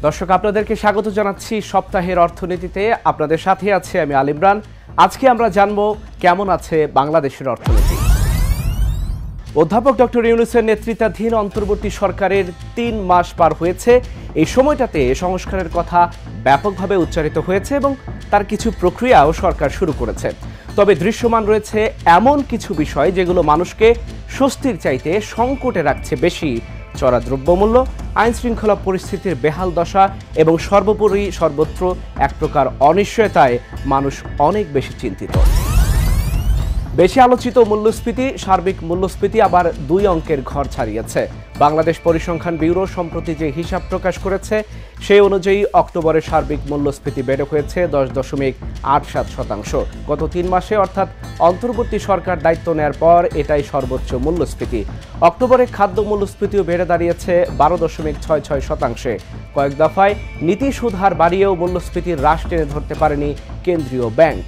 দর্শক আপনাদেরকে স্বাগত জানাচ্ছি সপ্তাহের অর্থনীতিতে। আপনাদের সাথে আছি আমি আল ইমরান। আজকে আমরা জানব কেমন আছে বাংলাদেশের অর্থনীতি। অধ্যাপক ডক্টর ইউনূসের নেতৃত্বাধীন অন্তর্বর্তী সরকারের ৩ মাস পার হয়েছে। এই সময়টাতে সংস্কারের কথা ব্যাপকভাবে উচ্চারিত হয়েছে এবং তার কিছু প্রক্রিয়াও সরকার শুরু করেছে। তবে দৃশ্যমান রয়েছে এমন কিছু বিষয় যেগুলো মানুষকে স্বস্তির চাইতে সংকটে রাখছে বেশি। চড়া দ্রব্যমূল্য, আইন শৃঙ্খলা পরিস্থিতির বেহাল দশা এবং সর্বোপরি সর্বত্র এক প্রকার অনিশ্চয়তায় মানুষ অনেক বেশি চিন্তিত। বেশি আলোচিত মূল্যস্ফীতি, সার্বিক মূল্যস্ফীতি আবার ২ অঙ্কের ঘর ছাড়িয়েছে। বাংলাদেশ পরিসংখ্যান ব্যুরো সম্প্রতি যে হিসাব প্রকাশ করেছে সেই অনুযায়ী অক্টোবরের সার্বিক মূল্যস্ফীতি বেড়ে হয়েছে 10.87%। গত ৩ মাসে অর্থাৎ অন্তর্বর্তী সরকার দায়িত্ব নেয়ার পর এটাই সর্বোচ্চ মূল্যস্ফীতি। অক্টোবরে খাদ্য মূল্যস্ফীতিও বেড়ে দাঁড়িয়েছে 12.66%। কয়েক দফায় নীতি সুদ হার বাড়িয়েও মূল্যস্ফীতির হ্রাস টেনে ধরতে পারেনি কেন্দ্রীয় ব্যাংক।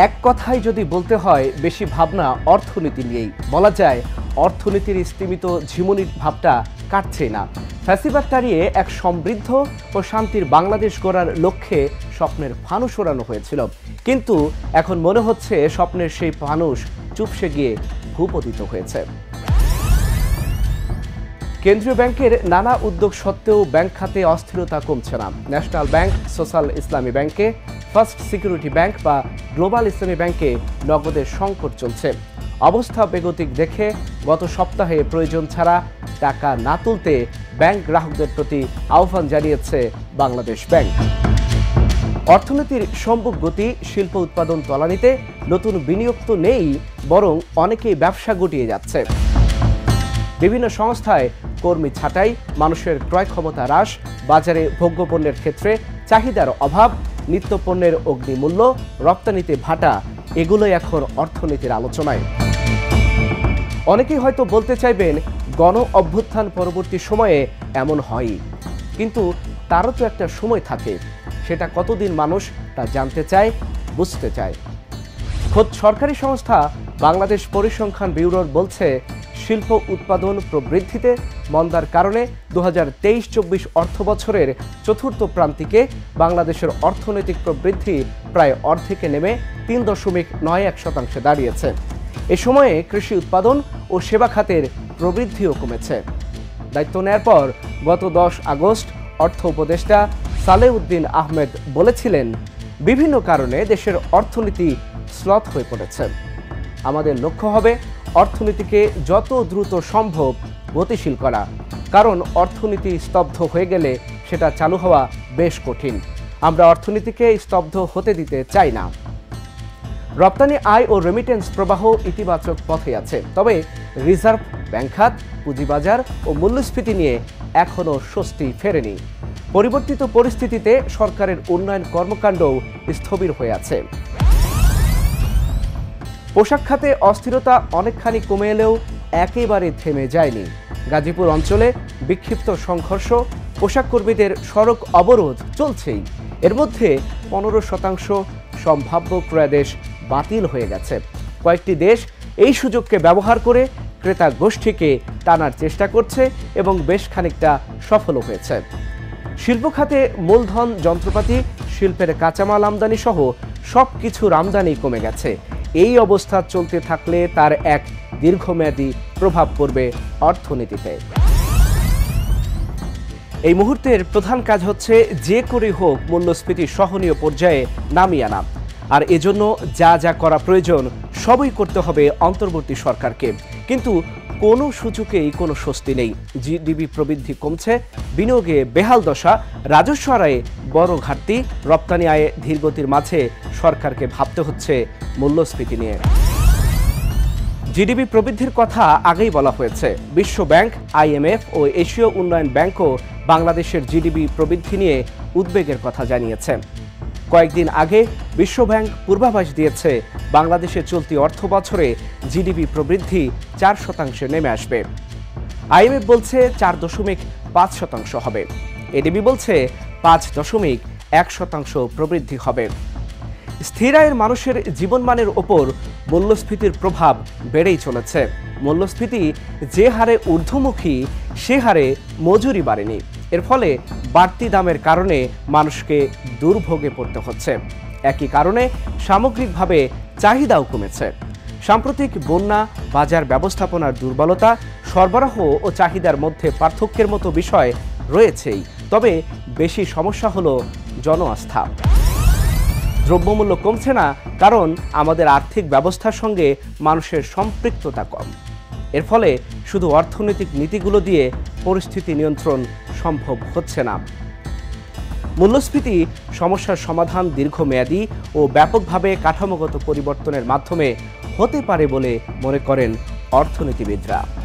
এক কথায় যদি বলতে হয়, বেশি ভাবনা অর্থনীতি নিয়েই। বলা যায় অর্থনীতির স্তিমিত ঝিমুনির ভাবটা কাটছে না। ফ্যাসিবাদ তাড়িয়ে এক সমৃদ্ধ ও শান্তির বাংলাদেশ গড়ার লক্ষ্যে স্বপ্নের ফানুস ওড়ানো হয়েছিল, কিন্তু এখন মনে হচ্ছে স্বপ্নের সেই ফানুস চুপসে গিয়ে ভূপতিত হয়েছে। কেন্দ্রীয় ব্যাংকের নানা উদ্যোগ সত্ত্বেও ব্যাংক খাতে অস্থিরতা কমছে না। ন্যাশনাল ব্যাংক, সোশ্যাল ইসলামী ব্যাংকে, ফার্স্ট সিকিউরিটি ব্যাংক বা গ্লোবাল ইসলামী ব্যাংকে নগদের সংকট চলছে। অবস্থা বেগতিক দেখে গত সপ্তাহে প্রয়োজন ছাড়া টাকা না তুলতে ব্যাংক গ্রাহকদের প্রতি আহ্বান জানিয়েছে বাংলাদেশ ব্যাংক। অর্থনীতির সম্মুখ গতি, শিল্প উৎপাদন তলানিতে, নতুন বিনিয়োগ তো নেই, বরং অনেকেই ব্যবসা গুটিয়ে যাচ্ছে। বিভিন্ন সংস্থায় কর্মী ছাঁটাই, মানুষের ক্রয় ক্ষমতা হ্রাস, বাজারে ভোগ্যপণ্যের ক্ষেত্রে চাহিদার অভাব, নিত্যপণ্যের অগ্নিমূল্য, রপ্তানিতে ভাটা, এগুলোই এখন অর্থনীতির আলোচনায়। অনেকেই হয়তো বলতে চাইবেন, গণ অভ্যুত্থান পরবর্তী সময়ে এমন হয়ই, কিন্তু তারও তো একটা সময় থাকে। সেটা কতদিন মানুষ তা জানতে চায়, বুঝতে চায়। খোদ সরকারি সংস্থা বাংলাদেশ পরিসংখ্যান ব্যুরোর বলছে, শিল্প উৎপাদন প্রবৃদ্ধিতে মন্দার কারণে 2023-24 অর্থ বছরের চতুর্থ প্রান্তিকে বাংলাদেশের অর্থনৈতিক প্রবৃদ্ধি প্রায় অর্ধেকে নেমে 3.91% দাঁড়িয়েছে। এ সময়ে কৃষি উৎপাদন ও সেবা খাতের প্রবৃদ্ধিও কমেছে। দায়িত্ব নেয়ার পর গত 10 আগস্ট অর্থ উপদেষ্টা সালেউদ্দিন আহমেদ বলেছিলেন, বিভিন্ন কারণে দেশের অর্থনীতি স্লথ হয়ে পড়েছে। আমাদের লক্ষ্য হবে অর্থনীতিকে যত দ্রুত সম্ভব গতিশীল করা, কারণ অর্থনীতি স্তব্ধ হয়ে গেলে সেটা চালু হওয়া বেশ কঠিন। আমরা অর্থনীতিকে স্তব্ধ হতে দিতে চাই না। রপ্তানি আয় ও রেমিটেন্স প্রবাহ ইতিবাচক পথে আছে, তবে রিজার্ভ, ব্যাংক খাত, পুঁজিবাজার ও মূল্যস্ফীতি নিয়ে এখনও স্বস্তি ফেরেনি। পরিবর্তিত পরিস্থিতিতে সরকারের উন্নয়ন কর্মকাণ্ডও স্থবির হয়ে আছে। পোশাক খাতে অস্থিরতা অনেকখানি কমে এলেও একেবারে থেমে যায়নি। গাজীপুর অঞ্চলে বিক্ষিপ্ত সংঘর্ষ, পোশাক কর্মীদের সড়ক অবরোধ চলছেই। এর মধ্যে 15% সম্ভাব্য ক্রয়াদেশ বাতিল হয়ে গেছে। কয়েকটি দেশ এই সুযোগকে ব্যবহার করে ক্রেতা গোষ্ঠীকে টানার চেষ্টা করছে এবং বেশ খানিকটা সফলও হয়েছে। শিল্প খাতে মূলধন, যন্ত্রপাতি, শিল্পের কাঁচামাল আমদানি সহ সব কিছুর আমদানি কমে গেছে। এই অবস্থা চলতে থাকলে তার এক দীর্ঘমেয়াদী প্রভাব পড়বে অর্থনীতিতে। এই মুহূর্তের প্রধান কাজ হচ্ছে যে করে হোক মূল্যস্ফীতি সহনীয় পর্যায়ে নামিয়ে আনা, আর এজন্য যা যা করা প্রয়োজন সবই করতে হবে অন্তর্বর্তী সরকারকে। কিন্তু কোনো সুযোগেই কোনো স্বস্তি নেই। জিডিপি প্রবৃদ্ধি কমছে, বিনিয়োগে বেহাল দশা, রাজস্ব আয়ে বড় ঘাটতি, রপ্তানি আয়ে ধীরগতির মাঝে সরকারকে ভাবতে হচ্ছে মূল্যস্ফীতি নিয়ে। জিডিপি প্রবৃদ্ধির কথা আগেই বলা হয়েছে। বিশ্ব ব্যাংক, IMF ও এশীয় উন্নয়ন ব্যাংকও বাংলাদেশের জিডিপি প্রবৃদ্ধি নিয়ে উদ্বেগের কথা জানিয়েছে। কয়েকদিন আগে বিশ্বব্যাংক পূর্বাভাস দিয়েছে, বাংলাদেশের চলতি অর্থ বছরে জিডিপি প্রবৃদ্ধি 4% নেমে আসবে। IMF বলছে 4.5% হবে। এডিবি বলছে 5.1% প্রবৃদ্ধি হবে। স্থির আয়ের মানুষের জীবনমানের ওপর মূল্যস্ফীতির প্রভাব বেড়েই চলেছে। মূল্যস্ফীতি যে হারে ঊর্ধ্বমুখী, সে হারে মজুরি বাড়েনি। এর ফলে বাড়তি দামের কারণে মানুষকে দুর্ভোগে পড়তে হচ্ছে। একই কারণে সামগ্রিকভাবে চাহিদাও কমেছে। সাম্প্রতিক বন্যা, বাজার ব্যবস্থাপনার দুর্বলতা, সরবরাহ ও চাহিদার মধ্যে পার্থক্যের মতো বিষয় রয়েছেই। তবে বেশি সমস্যা হলো জনআস্থা। দ্রব্যমূল্য কমছে না কারণ আমাদের আর্থিক ব্যবস্থার সঙ্গে মানুষের সম্পৃক্ততা কম। এর ফলে শুধু অর্থনৈতিক নীতিগুলো দিয়ে পরিস্থিতি নিয়ন্ত্রণ সম্ভব হচ্ছে না। মূল্যস্ফীতি সমস্যার সমাধান দীর্ঘমেয়াদী ও ব্যাপকভাবে কাঠামোগত পরিবর্তনের মাধ্যমে হতে পারে বলে মনে করেন অর্থনীতিবিদরা।